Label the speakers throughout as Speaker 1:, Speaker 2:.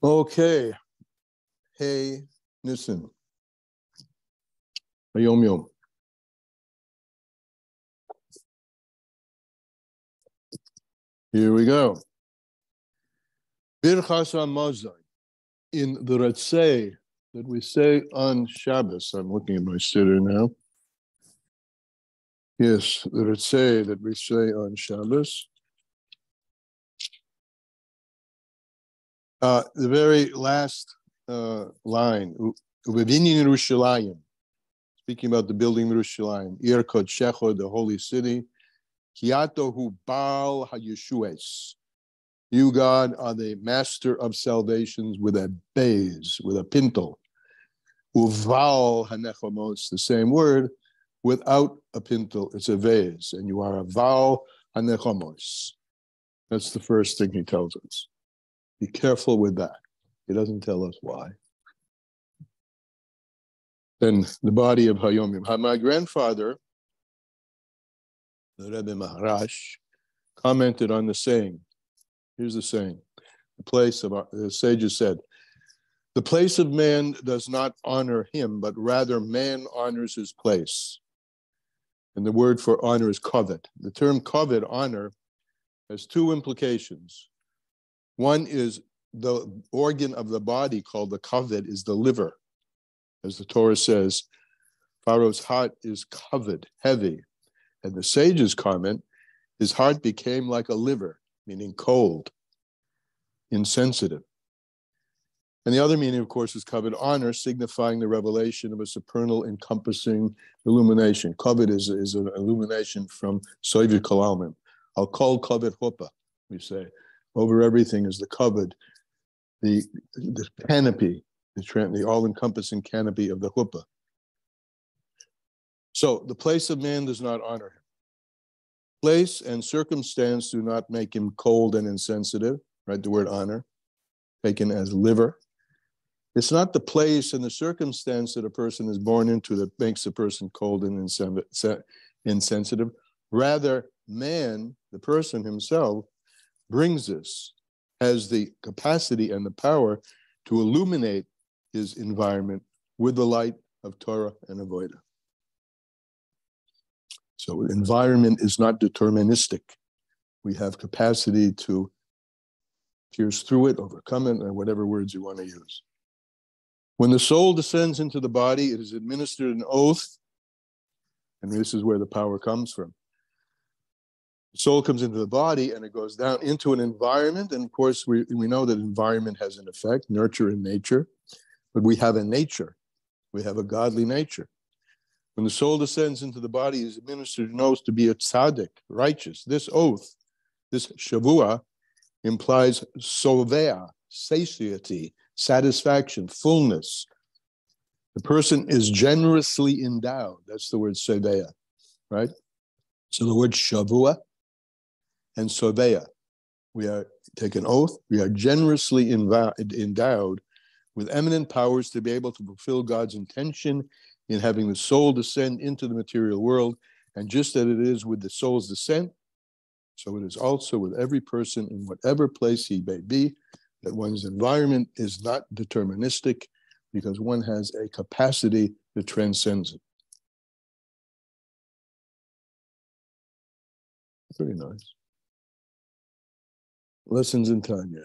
Speaker 1: Okay. Hey, Nissan. Hayom Yom. Here we go. Birchas HaMazon. In the Ratzeh that we say on Shabbos. I'm looking at my siddur now. Yes, the Ratzeh that we say on Shabbos. The very last line, Uvevinin Yerushalayim, speaking about the building of Yerushalayim, Ir Kodshecho, the holy city, Kiato hu Baal HaYeshues. You, God, are the master of salvations with a bez, with a pinto. Uval hanechomos, the same word, without a pinto, it's a vase, and you are a val hanechomos. That's the first thing he tells us. Be careful with that. He doesn't tell us why. Then the body of Hayom Yom. My grandfather, the Rebbe Maharash, commented on the saying. Here's the saying. The sages said, the place of man does not honor him, but rather man honors his place. And the word for honor is kavod. The term kavod, honor, has two implications. One is the organ of the body called the kavod is the liver. As the Torah says, Pharaoh's heart is kavod, heavy. And the sages comment, his heart became like a liver, meaning cold, insensitive. And the other meaning, of course, is kavod, honor, signifying the revelation of a supernal encompassing illumination. Kavod is an illumination from Soviet Kalalman. I'll call kavod hopa, we say. Over everything is the kavod, the canopy, the all-encompassing canopy of the huppah. So the place of man does not honor him. Place and circumstance do not make him cold and insensitive, right? The word honor, taken as liver. It's not the place and the circumstance that a person is born into that makes a person cold and insensitive. Rather, man, the person himself, brings this, has the capacity and the power to illuminate his environment with the light of Torah and Avodah. So environment is not deterministic. We have capacity to pierce through it, overcome it, or whatever words you want to use. When the soul descends into the body, it is administered an oath, and this is where the power comes from. The soul comes into the body and it goes down into an environment, and of course we know that environment has an effect, nurture and nature, but we have a nature. We have a godly nature. When the soul descends into the body, it is administered an oath to be a tzaddik, righteous. This oath, this shavua, implies sovea, satiety, satisfaction, fullness. The person is generously endowed. That's the word sovea, right? So the word shavua and sovea. We take an oath. We are generously endowed with eminent powers to be able to fulfill God's intention in having the soul descend into the material world. And just as it is with the soul's descent, so it is also with every person in whatever place he may be, that one's environment is not deterministic because one has a capacity that transcends it. Pretty nice. Lessons in Tanya.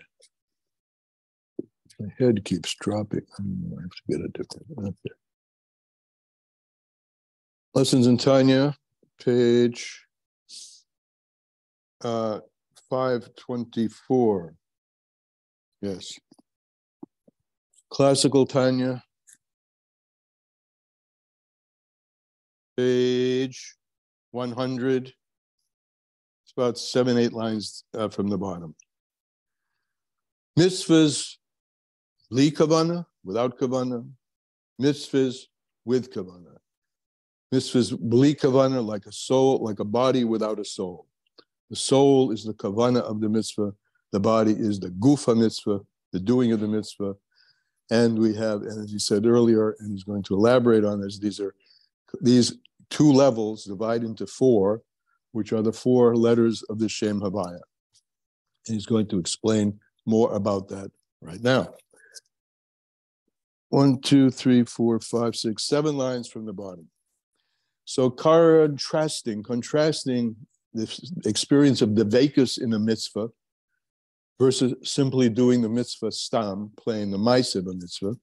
Speaker 1: My head keeps dropping. I have to get a different one up there. Lessons in Tanya, page 524. Yes. Classical Tanya, page 100. It's about 7-8 lines from the bottom. Mitzvahs, li kavana, without kavana. Mitzvahs, with kavana. Mitzvahs, bli kavana, like a soul, like a body without a soul. The soul is the kavana of the mitzvah. The body is the gufa mitzvah, the doing of the mitzvah. And we have, and as he said earlier, and he's going to elaborate on this, these two levels divide into four, which are the four letters of the Shem Havaya. And he's going to explain more about that right now. 1, 2, 3, 4, 5, 6, 7 lines from the bottom. So contrasting this experience of devekus in a mitzvah versus simply doing the mitzvah stam, playing the ma'aseh of a mitzvah.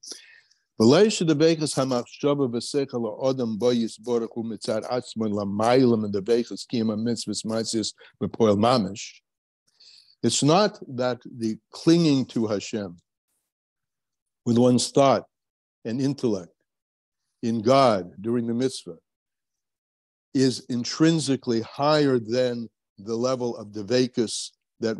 Speaker 1: It's not that the clinging to Hashem with one's thought and intellect in God during the mitzvah is intrinsically higher than the level of devekus that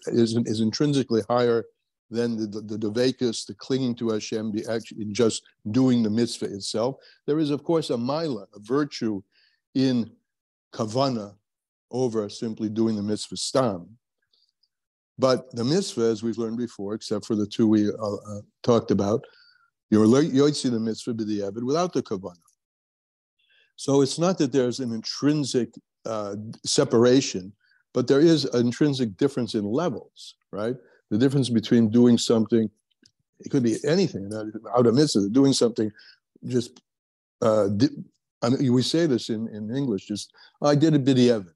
Speaker 1: is intrinsically higher than the devekus, the clinging to Hashem, in just doing the mitzvah itself. There is, of course, a maila, a virtue in kavana over simply doing the mitzvah stam. But the mitzvah, as we've learned before, except for the two we talked about, you're yotzi the mitzvah b'diavad without the kavana. So it's not that there's an intrinsic separation, but there is an intrinsic difference in levels, right? The difference between doing something, it could be anything, out of mitzvah, doing something just, we say this in English, just, I did a b'diavad.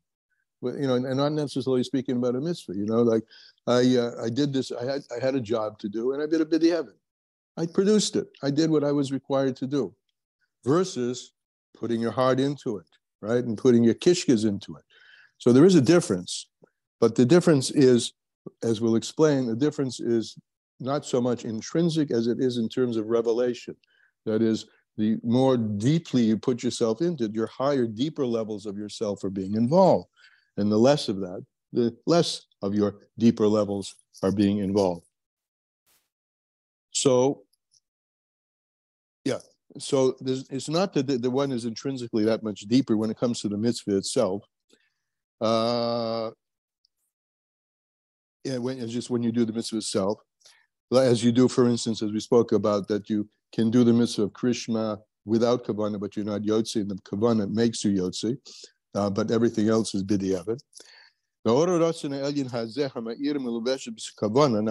Speaker 1: Well, and not necessarily speaking about a mitzvah, like I did this, I had a job to do, and I did a b'diavad. I produced it. I did what I was required to do, versus putting your heart into it, right? And putting your kishkas into it. So there is a difference, but the difference is, as we'll explain, the difference is not so much intrinsic as it is in terms of revelation. That is, the more deeply you put yourself into it, your higher, deeper levels of yourself are being involved. And the less of that, the less of your deeper levels are being involved. So, yeah. So it's not that the one is intrinsically that much deeper when it comes to the mitzvah itself. It's just when you do the mitzvah itself, as you do, for instance, as we spoke about, that you can do the mitzvah of Krishma without kavanah, but you're not yotzi, and the kavanah makes you yotzi, but everything else is b'diavad. Now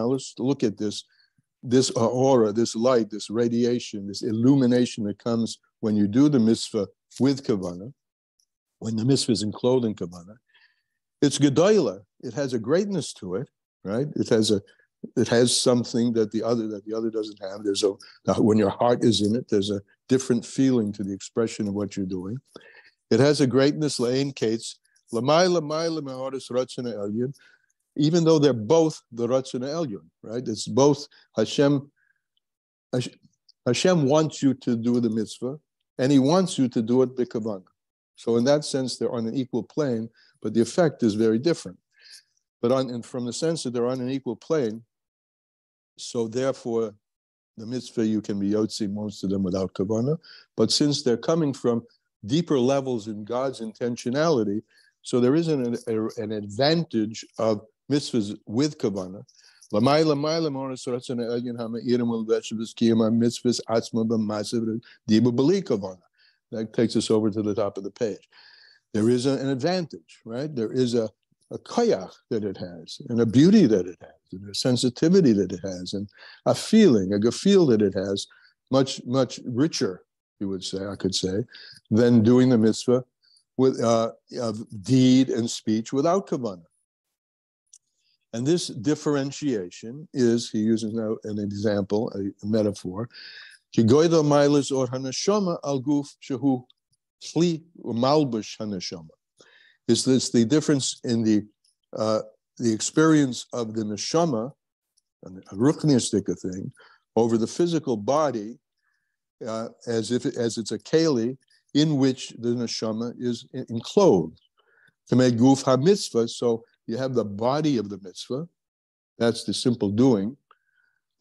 Speaker 1: let's look at this aura, this light, this radiation, this illumination that comes when you do the mitzvah with kavanah, when the mitzvah is enclosed in kavanah. It's gedola. It has a greatness to it, right? It has something that the other doesn't have. When your heart is in it, there's a different feeling to the expression of what you're doing. It has a greatness, la'ein kates, even though they're both the Ratzon Elyon, right? It's both Hashem. Hashem wants you to do the mitzvah, and He wants you to do it b'kavanah. So in that sense, they're on an equal plane, but the effect is very different. But from the sense that they're on an equal plane, so therefore, the mitzvah, you can be yotzi most of them without kavanah. But since they're coming from deeper levels in God's intentionality, so there is an advantage of mitzvahs with kavanah. That takes us over to the top of the page. There is an advantage, right? There is a koyach that it has, and a beauty that it has, and a sensitivity that it has, and a feeling, a gefeel that it has, much, much richer, I could say, than doing the mitzvah with of deed and speech without kavanah. And this differentiation is, he uses now an example, a metaphor, is this the difference in the experience of the neshama, a ruchniistic thing, over the physical body, as it's a keli in which the neshama is enclosed. To make guf ha-mitzvah, so you have the body of the mitzvah, that's the simple doing,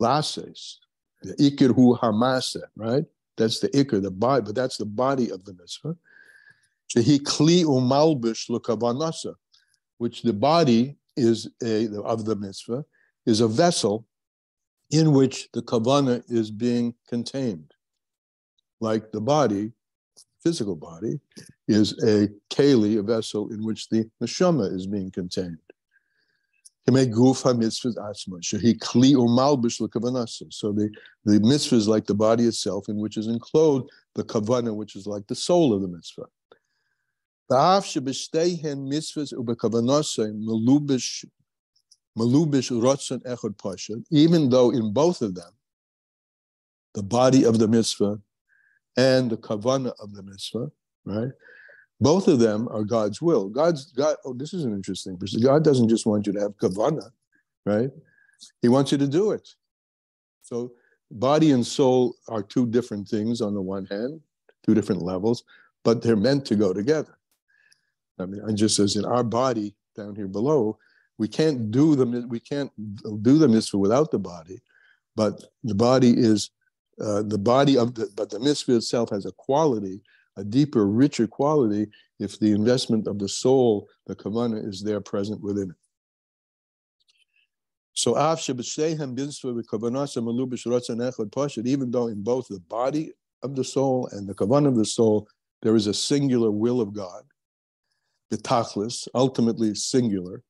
Speaker 1: lases, the ikir hu hamase, right? That's the ikir, the body, but that's the body of the mitzvah. Shehi kli umalbish l'kavanasa, which the body is of the mitzvah, is a vessel in which the kavanah is being contained. Like the body, physical body, is a keli, a vessel in which the neshama is being contained. So the mitzvah is like the body itself, in which is enclosed the kavanah, which is like the soul of the mitzvah. Even though in both of them, the body of the mitzvah and the kavanah of the mitzvah, right? Both of them are God's will. God. Oh, this is an interesting person. God doesn't just want you to have kavanah, right? He wants you to do it. So body and soul are two different things on the one hand, two different levels, but they're meant to go together. I mean, and just as in our body down here below, we can't do the mitzvah without the body, but the body is but the mitzvah itself has a quality, a deeper, richer quality, if the investment of the soul, the kavanah, is there present within it. So even though in both the body of the soul and the kavanah of the soul, there is a singular will of God, b'tachlis, ultimately singular,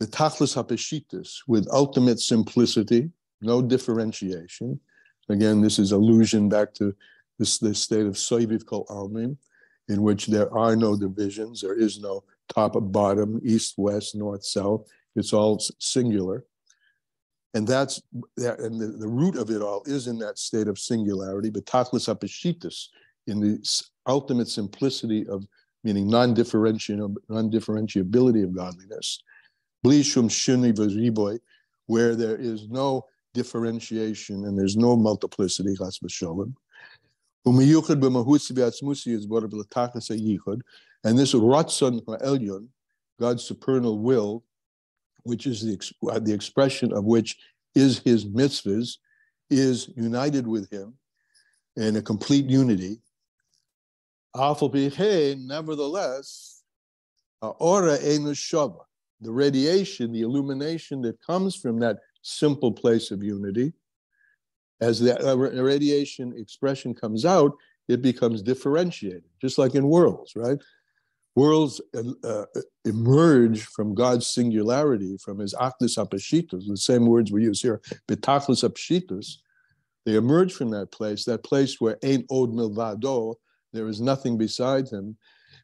Speaker 1: b'tachlis hapeshitis, with ultimate simplicity, no differentiation. Again, this is allusion back to this state of soviv kol almin, in which there are no divisions, there is no top or bottom, east, west, north, south. It's all singular. And that's and the root of it all is in that state of singularity, but tachlis hapeshitis, in the ultimate simplicity of, meaning non-differentiability of godliness. Bli shum shuni v'riboy, where there is no differentiation and there's no multiplicity, chas v'sholem. Umiyuchad b'mahutzi v'atzmusi is brought up l'tachlis ha'yichud, and this ratzon ha'elyon, God's supernal will, which is the expression of which is his mitzvahs, is united with him in a complete unity. Nevertheless, the radiation, the illumination that comes from that simple place of unity, as the radiation expression comes out, it becomes differentiated, just like in worlds, right? Worlds emerge from God's singularity, from his achdus hapeshitus, the same words we use here, betachlis hapeshitus. They emerge from that place where ein od milvado, there is nothing beside him,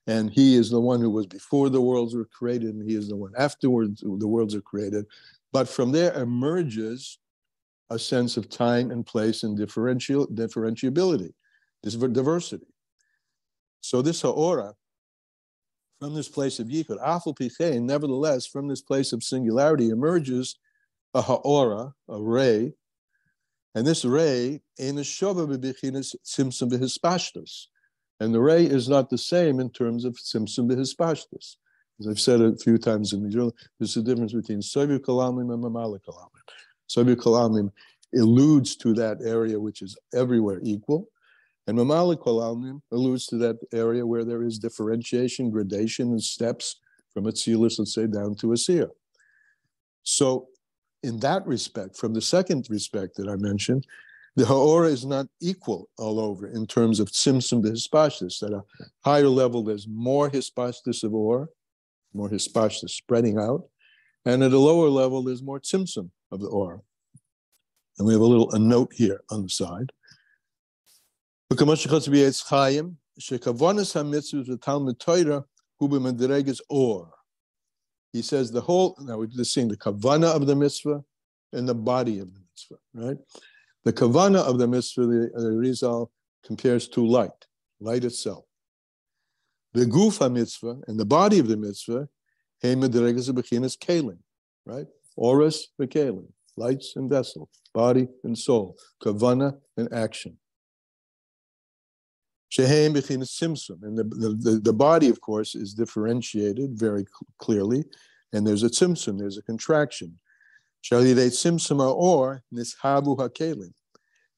Speaker 1: and he is the one who was before the worlds were created, and he is the one afterwards the worlds are created. But from there emerges a sense of time and place and differentiability, this diversity. So this ha'ora, from this place of yichud, afal pichein, nevertheless, from this place of singularity emerges a ha'ora, a ray, and this ray, ein shova b'bichinas tzimtzum b'hispashtus, and the ray is not the same in terms of tzimtzum b'hispashtus. As I've said a few times in the journal, there's a difference between soviv kalamim and mamala kalamim. Soviv kalamim alludes to that area which is everywhere equal, and mamala kalamim alludes to that area where there is differentiation, gradation, and steps from a tzilus, let's say, down to a siyah. So in that respect, from the second respect that I mentioned, the ha'ora is not equal all over in terms of tzimtzum b'hispashtus. At a higher level, there's more hispashtus of or, more hispashtus spreading out, and at a lower level, there's more tzimtzum of the or. And we have a note here on the side. He says the whole, now we're just seeing the kavanah of the mitzvah and the body of the mitzvah, right? The kavanah of the mitzvah, the Rizal compares to light itself. The guf ha-mitzvah and the body of the mitzvah, he medregas bechinas kelim, right? Oris v'kelim, lights and vessel, body and soul, kavanah and action. Shehem bechinas simsum, and the body, of course, is differentiated very clearly, and there's a simsum, there's a contraction. Shalidei simsum or nishabu hakelim,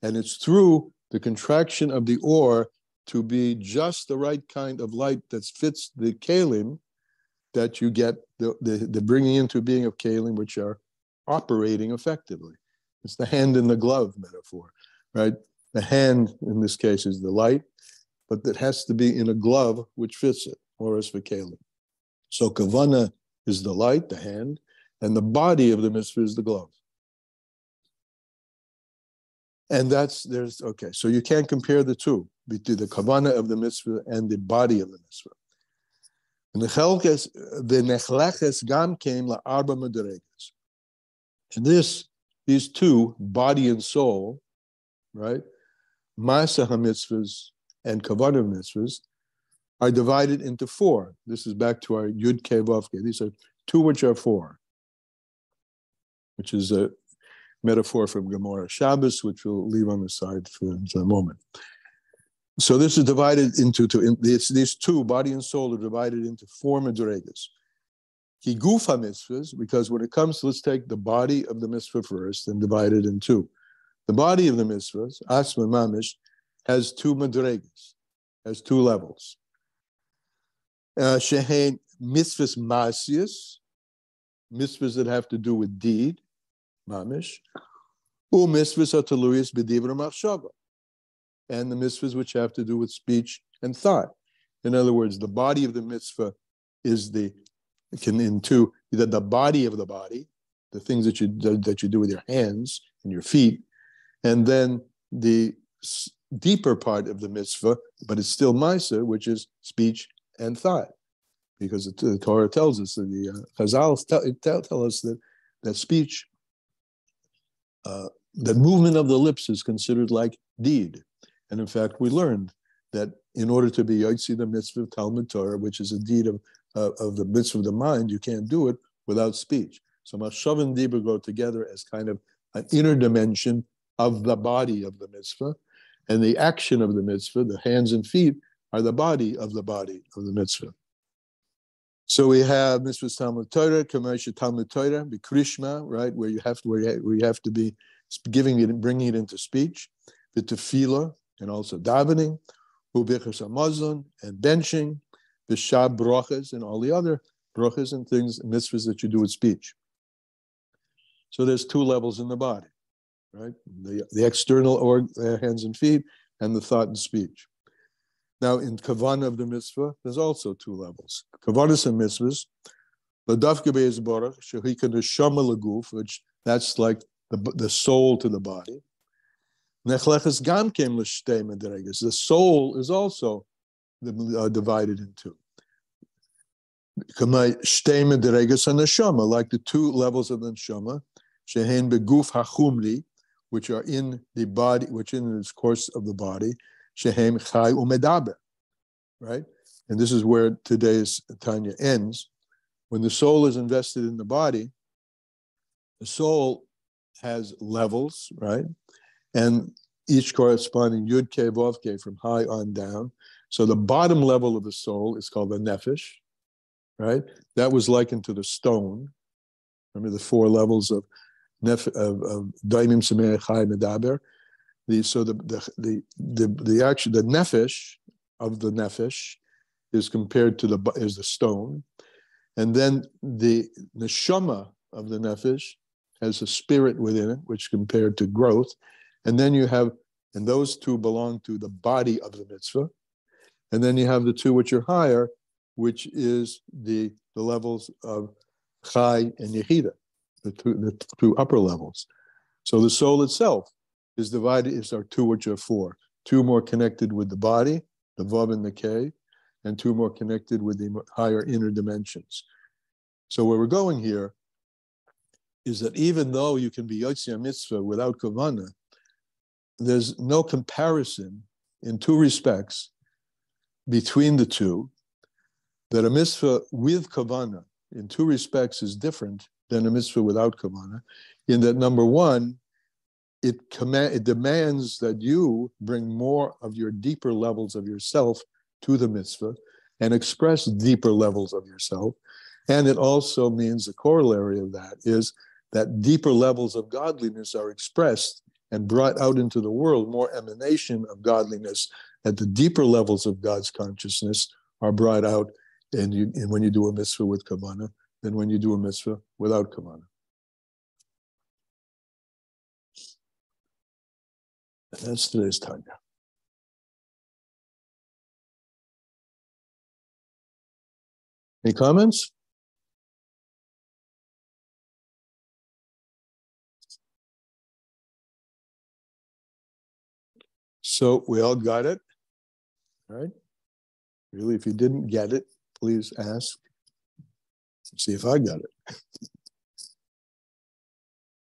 Speaker 1: and it's through the contraction of the or to be just the right kind of light that fits the kelim that you get the bringing into being of kelim which are operating effectively. It's the hand in the glove metaphor, right? The hand in this case is the light, but it has to be in a glove which fits it, or as for kelim. So kavanah is the light, the hand, And the body of the mitzvah is the glove. And okay, so you can't compare the two, between the kavanah of the mitzvah and the body of the mitzvah. And the nechleches gam came la arba madregas. And these two, body and soul, right, Ma'aseh mitzvahs and kavanah mitzvahs, are divided into four. This is back to our Yud Kei Vav Kei. These are two which are four, which is a metaphor from Gemara Shabbos, which we'll leave on the side for a moment. So this is divided into two. These two, body and soul, are divided into four madregas. Ki guf ha-mitzvahs, because when it comes to, let's take the body of the mitzvah first and divide it in two. The body of the mitzvahs, asma mamish, has two madregas, has two levels. Shehein mitzvahs ma'asiyas, mitzvahs that have to do with deed, mamish, u mitzvahs ataluyas b'divra machshava, and the mitzvahs which have to do with speech and thought. In other words, the body of the mitzvah is the body of the body, the things that you do with your hands and your feet, and then the deeper part of the mitzvah, but it's still Maaseh, which is speech and thought, because the Torah tells us, that the Chazal tell us that speech, the movement of the lips is considered like deed. And in fact, we learned that in order to be Yotzi the mitzvah of Talmud Torah, which is a deed of the mitzvah of the mind, you can't do it without speech. So Machshav and Dibur go together as kind of an inner dimension of the body of the mitzvah, and the action of the mitzvah, the hands and feet, are the body of the mitzvah. So we have mitzvahs Talmud Torah, Kamesha Talmud Torah, Bikrishma, right, where you have to be bringing it into speech, the tefillah, and also davening, ubichas hamazon, and benching, the shab brachas, and all the other brachas and things, mitzvahs that you do with speech. So there's two levels in the body, right? The external hands and feet, and the thought and speech. Now, in kavanah of the mitzvah, there's also two levels. Kavanas and mitzvahs, l'dafke be'ezborach, shehika neshama l'guf, which that's like the soul to the body. Nechleches gam kem l'shtei madregas. The soul is also divided in two. Kamay shtei madregas and neshama, like the two levels of the neshama, shehen beguf hachumli, which are in the body, which in the course of the body, shehem chai umedaber, right? And this is where today's Tanya ends. When the soul is invested in the body, the soul has levels, right? And each corresponding Yud Kei Vav Kei from high on down. So the bottom level of the soul is called the nefesh, right? That was likened to the stone. Remember the four levels of daimim semeh chai medaber. So the nefesh of the nefesh is compared to the stone, and then the neshama of the nefesh has a spirit within it, which compared to growth, and then you have, and those two belong to the body of the mitzvah, and then you have the two which are higher, which is the levels of chai and yechida, the two upper levels. So the soul itself is divided, is our two which are four. Two more connected with the body, the Vav and the K, and two more connected with the higher inner dimensions. So where we're going here is that even though you can be Yotzi mitzvah without kavanah, there's no comparison in two respects between the two, that a mitzvah with kavanah in two respects is different than a mitzvah without kavanah, in that number one, it demands that you bring more of your deeper levels of yourself to the mitzvah and express deeper levels of yourself. And it also means the corollary of that is that deeper levels of godliness are expressed and brought out into the world, more emanation of godliness at the deeper levels of God's consciousness are brought out and when you do a mitzvah with kavanah than when you do a mitzvah without kavanah. That's today's Tanya. Any comments? So we all got it, right? Really, if you didn't get it, please ask. See if I got it.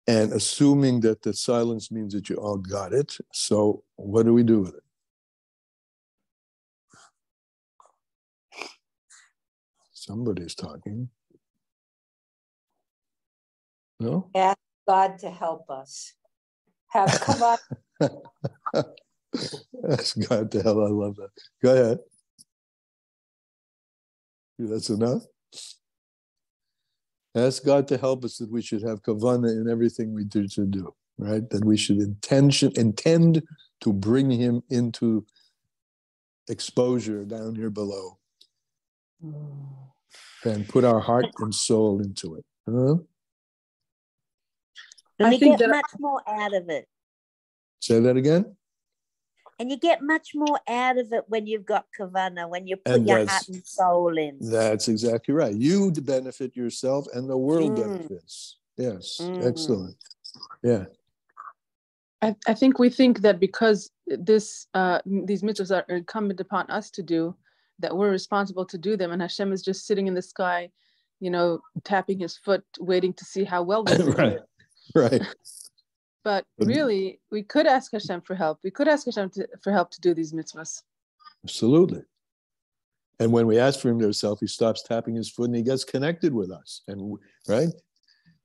Speaker 1: And assuming that the silence means that you all got it, so what do we do with it? Somebody's talking. No?
Speaker 2: Ask God to help us. Have kavanah.
Speaker 1: Ask God to help. I love that. Go ahead. That's enough. Ask God to help us that we should have kavanah in everything we do to do, right? That we should intend to bring him into exposure down here below and put our heart and soul into it. Huh?
Speaker 3: And you get much more out of it.
Speaker 1: Say that again?
Speaker 3: And you get much more out of it when you've got kavanah, when you put your heart and soul in.
Speaker 1: That's exactly right. You benefit yourself and the world benefits. Yes, excellent. Yeah.
Speaker 4: I think we think that because these mitzvahs are incumbent upon us to do, that we're responsible to do them, and Hashem is just sitting in the sky, tapping his foot, waiting to see how well we do it.
Speaker 1: Right.
Speaker 4: But really, we could ask Hashem for help. We could ask Hashem for help to do these mitzvahs.
Speaker 1: Absolutely. And when we ask for him himself, he stops tapping his foot and he gets connected with us. And right?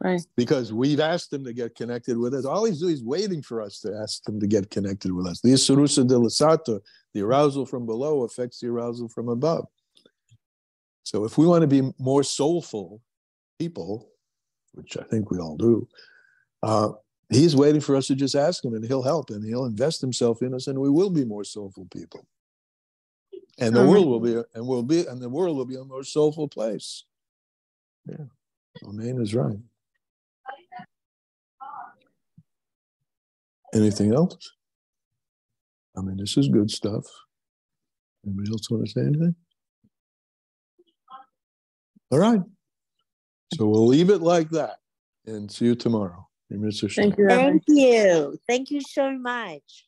Speaker 4: Right.
Speaker 1: Because we've asked him to get connected with us. All he's doing is waiting for us to ask him to get connected with us. The Isurusa de Lasato, the arousal from below affects the arousal from above. So if we want to be more soulful people, which I think we all do, he's waiting for us to just ask him, and he'll help, and he'll invest himself in us, and we will be more soulful people. And the world will be, and the world will be a more soulful place. Yeah, Amen is right. Anything else? I mean, this is good stuff. Anybody else want to say anything? All right. So we'll leave it like that, and see you tomorrow.
Speaker 4: Thank you.
Speaker 3: Thank you. Thank you so much.